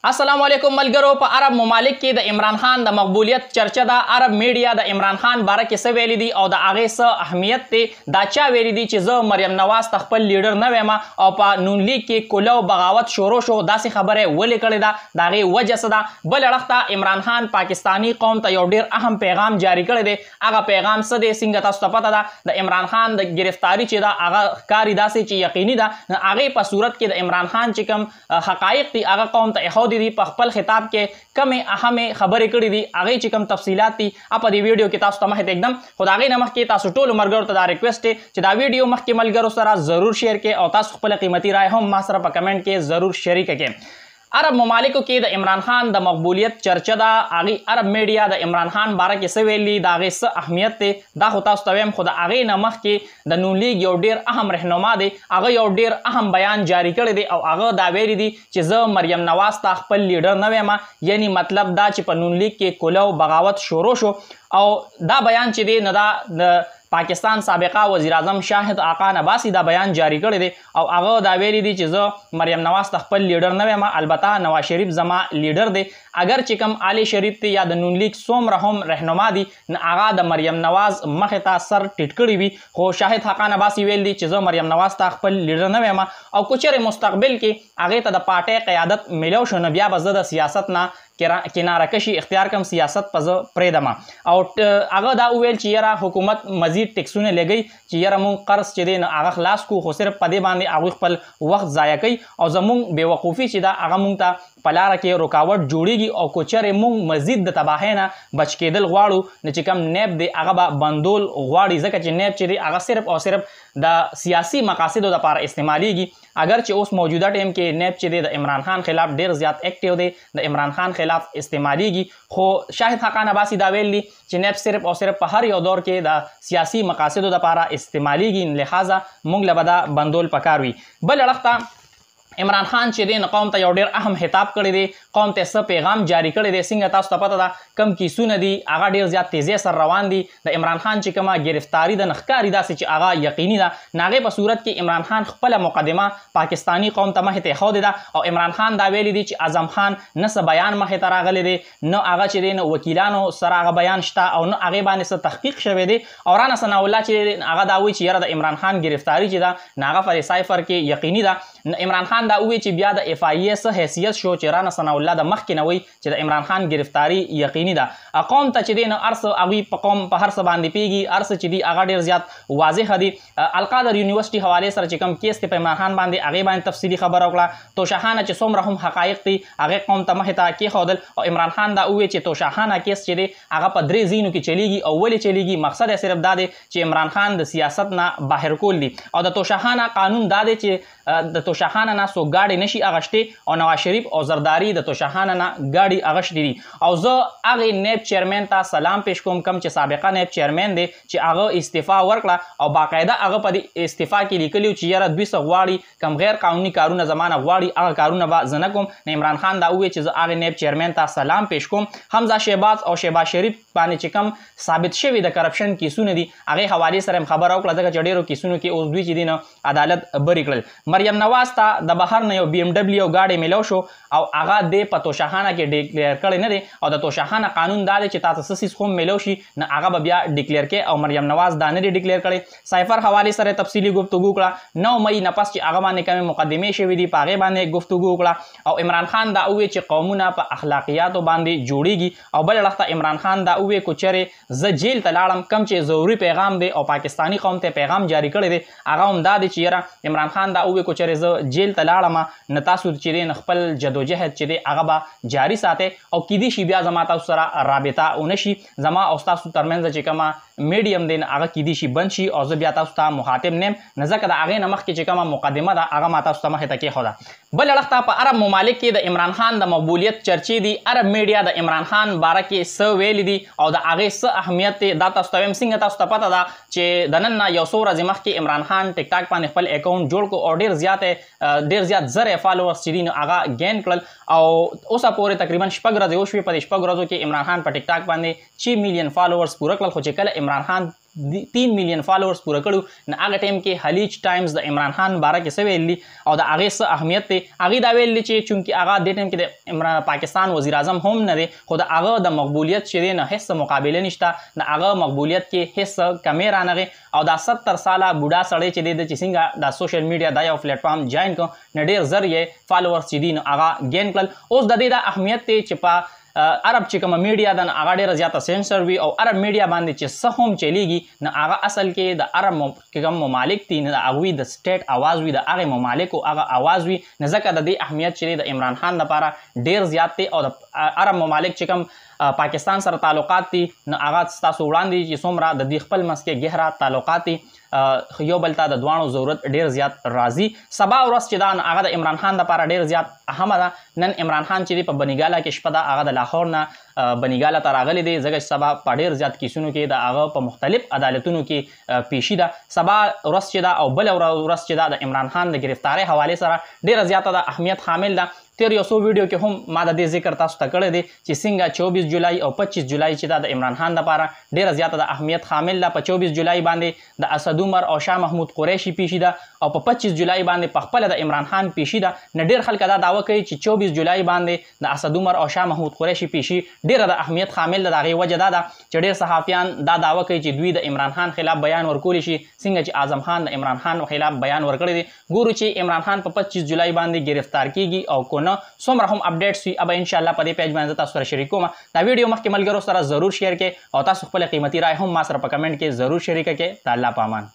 السلام علیکم ملګرو. په عرب ممالک کې د عمران خان د مقبولیت چرچه ده. عرب میډیا د عمران خان باره کې څه ویلي دي او د هغې څه اهمیت دی. دا چا ویلي دي چې زه مریم نواز ته خپل لیډر نه ویم او په نون لیگ کې کولو بغاوت شروع شو. داسې خبره یې ولې کړې ده، د هغې وجه څه ده؟ بل اړخ ته عمران خان پاکستاني قوم ته یو ډېر اهم پیغام جاری کړی دی. هغه پیغام څه دی؟ څنګه تاسو ته پته ده د عمران خان د گرفتاری چې ده هغه ښکاري داسې چې یقیني ده. هغې په صورت کې د عمران خان چې کوم حقایق دي هغه قوم ته ایښودي دي. په خپل خطاب کې کمې اهمې خبرې کړې دي، هغې چې کوم تفصیلات دي په دې ویډیو کې تاسو ته مخې ته ایږدم. خو د هغې نه مخکې تاسو ټولو ملګرو ته دا ریکویسټ دی چې دا ویډیو مخکې ملګرو سره ضرور شیر کړئ او تاسو خپله قیمتي رای هم ما سره په کمنټ کې ضرور شریکه کړئ. عرب ممالکو کې د عمران خان د مقبولیت چرچه ده. هغې عرب میډیا د عمران خان باره کې څه ویلي، د هغې څه اهمیت دی، دا خو تاسو ته ویم. خو د هغې نه مخکې د نون لیگ یو ډېر اهم رهنما دی، هغه یو ډېر اهم بیان جاری کړی دی او هغه دا ویلي دي چې زه مریم نواز ته خپل لیډر نه ویم. یعنی مطلب دا چې په نون لیگ کې کولو بغاوت شروع شو او دا بیان چې دی نو دا د پاکستان سابقه وزیر اعظم شاهد آقا نباسی دا بیان جاری کړی دی او هغه دا ویلي دي چې زه مریم نواز ته خپل لیډر نه ویم. البته نواز شریف زما لیډر دی. اگر چې کوم آل شریف دی یا د نون لیگ څومره هم رهنما دي هغه د مریم نواز مخې ته سر ټیټ کړی وي، خو شاهد آقا نباسی ویل دي چې زه مریم نواز ته خپل لیډر نه ویم او که چیرې مستقبل کې هغې ته د پارټۍ قیادت میلو شو نو بیا به زه د سیاست نه کناره کشي اختیار کم، سیاست په زه پرېږدم. او هغه دا وویل چې یاره حکومت مزید ټکسونه لګوي چې یاره مونږ قرض چې دی نو هغه خلاص کړو، خو صرف په دې باندې هغوی خپل وخت ضایع کوي او زمونږ بېوقوفي چې ده هغه مونږ ته په لاره کې رکاوټ جوړیږي او که چیرې مونږ مزید د تباهۍ نه بچ کېدل غواړو نو چې کوم نیب دی هغه به بندول غواړي، ځکه چې نیب چې دی هغه صرف او صرف د سیاسي مقاصدو دپاره استعمالیږي. اگر چې اوس موجوده ټیم کې نیب چې دی د عمران خان خلاف ډېر زیات اکټیو دی، د عمران خان خلاف استعمالیږي. خو شاهد آقا نباسی دا ویل دي چې نیب صرف او صرف په هر یو دور کې د سیاسي مقاصدو دپاره استعمالیږي، لہذا موږ له به دا بندول پکار وي. بل اړخ ته عمران خان چې دی نو قوم ته یو ډېر اهم خطاب کړی دی، قوم ته څه پیغام جاری کړی دی. څنګه تاسو ته پته ده کم کیسونه دي هغه ډېر زیات تیزۍ سره روان دي. د عمران خان چې کومه گرفتاری ده نه ښکاري داسې چې هغه یقیني ده. نو هغې په صورت کې عمران خان خپله مقدمه پاکستاني قوم ته مخې ته ایښودې ده او عمران خان دا ویلي دي چې اعظم خان نه څه بیان مخې ته راغلی دی، نه هغه چې دی نه وکیلانو سره هغه بیان شته او نه هغې باندې څه تحقیق شوی دی. او رانه ثناالله چې هغه دا وایي چې یاره د عمران خان گرفتاری چې ده نه هغه په سایفر کې یقیني ده. عمران خان دا وایي چې بیا د اف آی ای څه حیثیت شو چې رانه ثناالله د مخکې نه وایي چې د عمران خان گرفتاری یقیني ده. قوم ته چې دی نو هر څه هغوی په قوم په هر څه باندې پیږي، هر څه چې دي هغه ډېر زیات واضحه دي. القادر یونیورسټي حوالې سره چې کوم کیس دی په عمران خان باندې هغې باندې تفصیلي خبره وکړه. توشاخانه چې څومره هم حقایق دي هغې قوم ته مخې ته کېښودل او عمران خان دا وویل چې توشاخانه کیس چې دی هغه په 3 ځایونو کې چلیږي او ولې چلیږي مقصد یې صرف دا دی چې عمران خان د سیاست نه بهر کول دي. او د توشاخانه قانون دا دی چې د توشاخانه نه څوک ګاډې نشي اغشتې او نواز شریف او زرداری د توشاخانه نه ګاډې اغشتې دي. او زه هغې نیب چیرمین ته سلام پیش کوم کوم چې سابقه نیب چیرمین دی چې هغه استعفا ورکړه او باقاعده هغه په دې استعفا کې لیکلي چې یاره دوی څه غواړي، کوم غیر قانوني کارونه زما نه غواړي هغه کارونه به زه نه کوم. نو عمران خان دا وویل چې زه هغې نیب چیرمین ته سلام پیش کوم. حمزه شهباز او شهباز شریف باندې چې کوم ثابت شوي د کرپشن کیسونه دي هغې حوالې سره هم خبره وکړه، ځکه چې ډېرو کیسونو کې اوس دوی چې دي نو عدالت برې کړل. مریم نواز ته د بهر نه یو بي ام ډبلیو ګاډی میلو شو او هغه دې په توشاخانه کې ډیکلیر کړی نه دی او د توشاخانه قانون دا دی چې تاسو څه څیز خو میلو شي نه هغه به بیا ډیکلیر کړي او مریم نواز دا نه دی ډیکلیر کړی. سایفر حوالې سره تفصیلي گفتگو کړه. 9 مئی نه پس چې هغه باندې کومې مقدمې شوي دي په هغې باندې گفتگو وکړه او عمران خان دا وویل چې قومونه په اخلاقیاتو باندې جوړیږي. او بل اړخ ته عمران خان دا وویل که چیرې زه جیل ته لاړم کم چې ضروري پیغام دی او پاکستاني قوم ته پیغام جاری کړی دی هغه هم دا دی چې یاره عمران خان دا وویل که چیرې زه جیل ته لاړم نه تاسو چې دی نه خپل جدوجهد چې دی هغه به جاري ساتئ او کیدای شي بیا زما تاسو سره رابطه ونه شي، زما او ستاسو ترمنځ چې کومه میډیم دی هغه کیدای شي بند شي او زه بیا تاسو ته مخاطب نیم نه، ځکه د هغې نه مخکې چې کومه مقدمه ده هغه ما تاسو ته مخې ته کېښوده. بل اړخ ته په عرب ممالک کې د عمران خان د مقبولیت چرچې دي. عرب میډیا د عمران خان باره کې څه ویلي دي او د هغې څه اهمیت دی دا تاسو ته ویم. څنګه تاسو ته پته ده چې د نن نه یو څو ورځې مخکې عمران خان ټیک ټاک باندې خپل اکاونټ جوړ کړو او ډېر زیات زره فالوورز چې دي نو هغه ګین کړل او اوسه پورې تقریبا 6 ورځې وشوې. په دې 6 ورځو کې عمران خان په ټیک ټاک باندې 6 میلیون فالوورز پوره کړل. خو چې کله عمران خان 3 میلیون فالوورز پوره کړو. نه هغه ټایم کې خلیج ټایمز د عمران خان باره کې څه ویلي او د هغې څه اهمیت دی. هغې دا ویلي چې چونکې هغه دې ټایم کې د پاکستان وزیر اعظم هم نه دی، خو د هغه د مقبولیت چې دی نه هېڅ مقابله نشته، د هغه مقبولیت کې هېڅ کمی رانغی. او دا 70 ساله بوډا سړی چې دی د چې څنګه د سوشل میډیا دا یو پلیټ فارم جوین کړ، نه ډېر زر یې فالوورز چې دي نو هغه گین کړل. اوس د دې د اهمیت دی چې په عرب چې کومه میډیا ده هغه ډېره زیاته سینسر وي او عرب میډیا باندې چې څه هم چلیږي نه هغه اصل کې د عرب کوم ممالک دي نه د هغوی د سټیټ اواز وي، د هغې ممالکو هغه اواز وي، نه ځکه د دې اهمیت چې د عمران خان لپاره ډېر زیات دی. او د عرب ممالک چې کوم پاکستان سره تعلقات دي نه هغه ستاسو وړاندې چې څومره د دې خپل منځ کې ګهره تعلقات دي، یو بل ته د دواړو ضرورت ډېر زیات راځي. سبا ورځ چې دا هغه د عمران خان لپاره ډېر زیات اهمه ده. نن عمران خان چې دی په بنیګاله کې شپه ده، هغه د لاهور نه بنیګاله ته راغلی دی ځکه چې سبا په ډېر زیات کیسونو کې د هغه په مختلف عدالتونو کې پیشي ده. سبا ورځ چې ده او بله ورځ چې ده د عمران خان د ګرفتارۍ حوالې سره ډېره زیاته د اهمیت حامل ده. تیر یو څو ویډیو کې هم ما د دې ذکر تاسو ته کړی دی چې څنګه 24 جولای او 25 جولای چې دا د عمران خان لپاره ډېره زیاته د اهمیت حامل ده. په 24 جولای باندې د اسد عمر او شاه محمود قریشي پیشي ده او په 25 جولای باندې په خپله د عمران خان پیشي ده. نه ډېر خلک دا دعوه کوي چې 24 جولای باندې د اسد عمر او شاه محمود قریشي پیشي ډېره د اهمیت حامل ده. د هغې وجه دا ده چې ډېر صحافیان دا دعوه کوي چې دوی د عمران خان خلاف بیان ورکولی شي څنګه چې اعظم خان د عمران خان خلاف بیان ورکړی دی. ګورو چې عمران خان په 25 جولای باندې گرفتار کیږي او که نه څومره هم اپډیټس وي اب ان شاء الله په دې پیج باندې تاسو سره شریکوم. دا ویډیو مخکې ملګرو سره ضرور شیر کړئ او تاسو خپل قیمتي رائے هم ما سره په کمنټ کې ضرور شریک کړئ. د الله په امان.